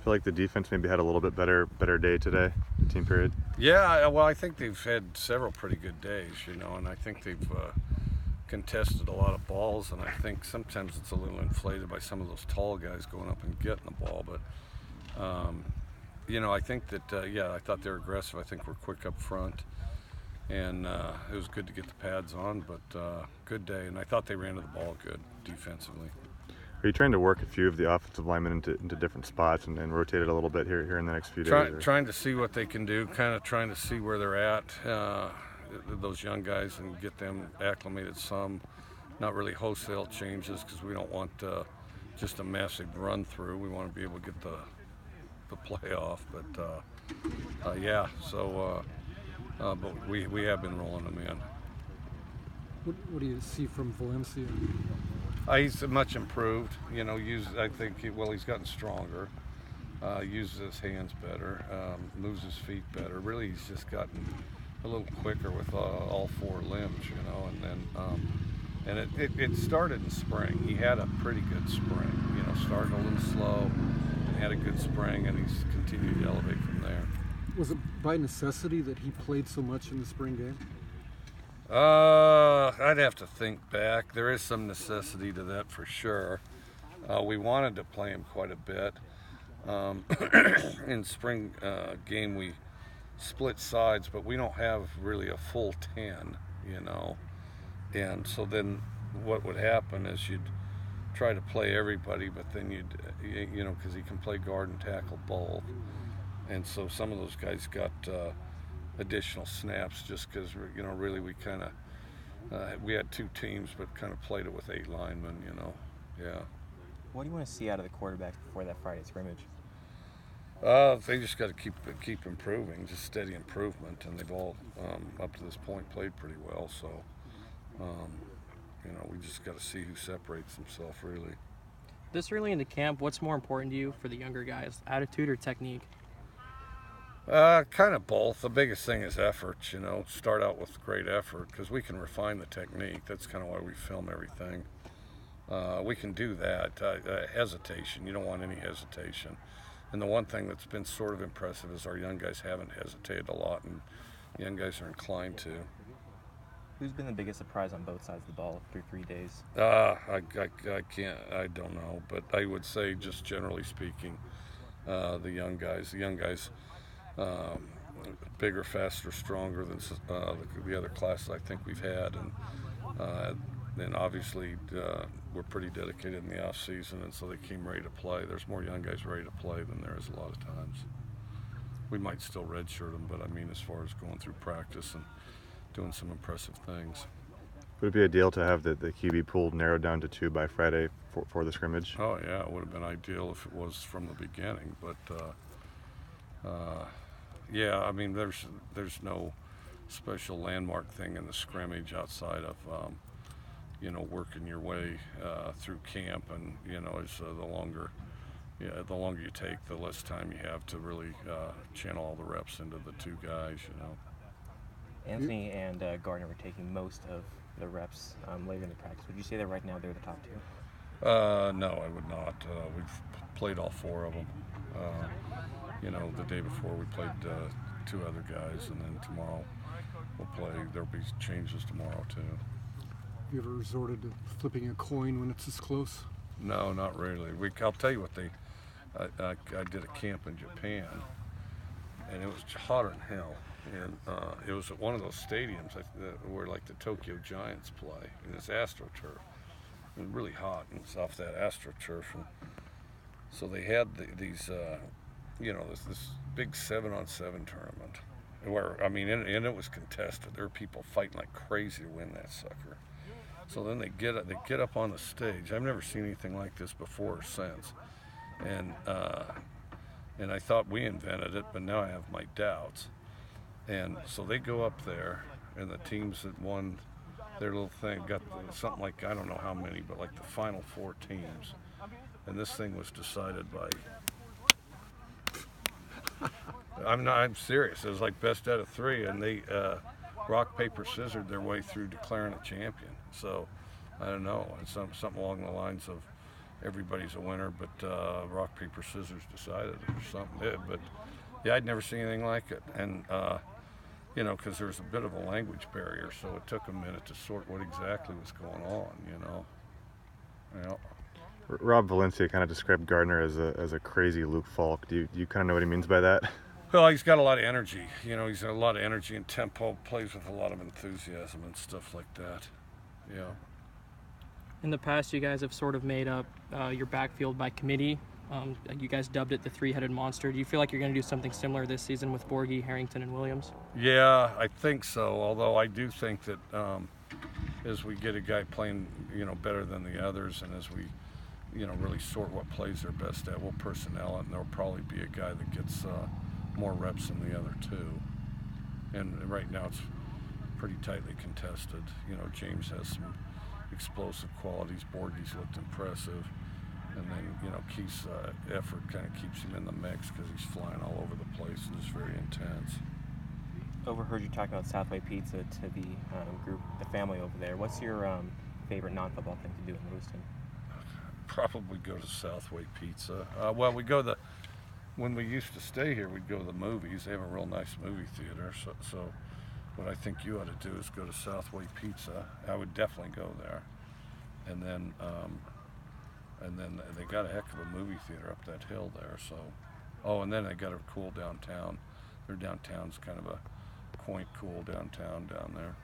feel like the defense maybe had a little bit better day today, team period? Yeah, well, I think they've had several pretty good days, and I think they've contested a lot of balls, and I think sometimes it's a little inflated by some of those tall guys going up and getting the ball, but I think that I thought they were aggressive. I think we're quick up front, and it was good to get the pads on, but good day, and I thought they ran to the ball good defensively. Are you trying to work a few of the offensive linemen into different spots and rotate it a little bit here in the next few days? Trying to see what they can do, kind of trying to see where they're at, those young guys, and get them acclimated some. Not really wholesale changes, because we don't want just a massive run through. We want to be able to get the playoff, but but we have been rolling them in. What do you see from Valencia? He's much improved. I think he's gotten stronger. Uses his hands better, moves his feet better. Really, he's just gotten a little quicker with all four limbs, and then it started in spring. He had a pretty good spring. Started a little slow and had a good spring, and he's continued to elevate from there. Was it by necessity that he played so much in the spring game? I'd have to think back. There is some necessity to that for sure. We wanted to play him quite a bit. In spring game, we split sides, but we don't have really a full 10, And so then what would happen is you'd try to play everybody, but then because he can play guard and tackle both. And so some of those guys got additional snaps just because, really we kind of, we had two teams, but kind of played it with 8 linemen, yeah. What do you want to see out of the quarterbacks before that Friday scrimmage? They just got to keep improving, just steady improvement, and they've all, up to this point, played pretty well, so, we just got to see who separates himself, really. This early into camp, what's more important to you for the younger guys, attitude or technique? Kind of both. The biggest thing is effort, start out with great effort, because we can refine the technique. That's kind of why we film everything. We can do that. Hesitation, you don't want any hesitation. And the one thing that's been sort of impressive is our young guys haven't hesitated a lot, and young guys are inclined to. Who's been the biggest surprise on both sides of the ball through 3 days? I don't know, but I would say, just generally speaking, the young guys, bigger, faster, stronger than the other classes I think we've had, and obviously we're pretty dedicated in the off season, and so they came ready to play. There's more young guys ready to play than there is a lot of times. We might still redshirt them, but I mean, as far as going through practice and doing some impressive things. Would it be ideal to have the QB pool narrowed down to 2 by Friday for the scrimmage? Oh yeah, it would have been ideal if it was from the beginning, but I mean, there's no special landmark thing in the scrimmage outside of working your way through camp, and as the longer you take, the less time you have to really channel all the reps into the 2 guys. Anthony and Gardner were taking most of the reps later in the practice. Would you say that right now they're the top 2? No, I would not. We've played all 4 of them. The day before we played 2 other guys, and then tomorrow we'll play. There'll be changes tomorrow too. Have you ever resorted to flipping a coin when it's this close? No, not really. I'll tell you what I did a camp in Japan, and it was hotter than hell. And it was at one of those stadiums where like the Tokyo Giants play, and it's AstroTurf. It was really hot, and it's off that AstroTurf. And so they had these, this big 7-on-7 tournament, where and it was contested. There were people fighting like crazy to win that sucker. So then they get up on the stage. I've never seen anything like this before or since, and I thought we invented it, but now I have my doubts. And so they go up there, and the teams that won their little thing got something like, I don't know how many, but like the final 4 teams. And this thing was decided by, I'm serious, it was like best out of 3, and they rock, paper, scissored their way through declaring a champion. So I don't know, it's something along the lines of everybody's a winner, but rock, paper, scissors decided or something did. But yeah, I'd never seen anything like it. And, you know, because there was a bit of a language barrier, so it took a minute to sort what exactly was going on, you know. Yeah. Rob Valencia kind of described Gardner as a crazy Luke Falk. Do you kind of know what he means by that? Well, he's got a lot of energy. You know, he's got a lot of energy and tempo, plays with a lot of enthusiasm and stuff like that. Yeah. In the past, you guys have sort of made up your backfield by committee. You guys dubbed it the three-headed monster. Do you feel like you're going to do something similar this season with Borgie, Harrington, and Williams? Yeah, I think so. Although I do think that as we get a guy playing, you know, better than the others, and as we, you know, really sort what plays they're best at, we'll personnel it, and there'll probably be a guy that gets more reps than the other two. And right now it's pretty tightly contested. You know, James has some explosive qualities. Borgie's looked impressive. And then, you know, Keith's effort kind of keeps him in the mix because he's flying all over the place and is very intense. Overheard you talking about Southway Pizza to the group, the family over there. What's your favorite non-football thing to do in Lewiston? Probably go to Southway Pizza. Well, when we used to stay here, we'd go to the movies. They have a real nice movie theater. So what I think you ought to do is go to Southway Pizza. I would definitely go there. And then they got a heck of a movie theater up that hill there. So, oh, and then they got a cool downtown. Their downtown's kind of a quaint, cool downtown down there.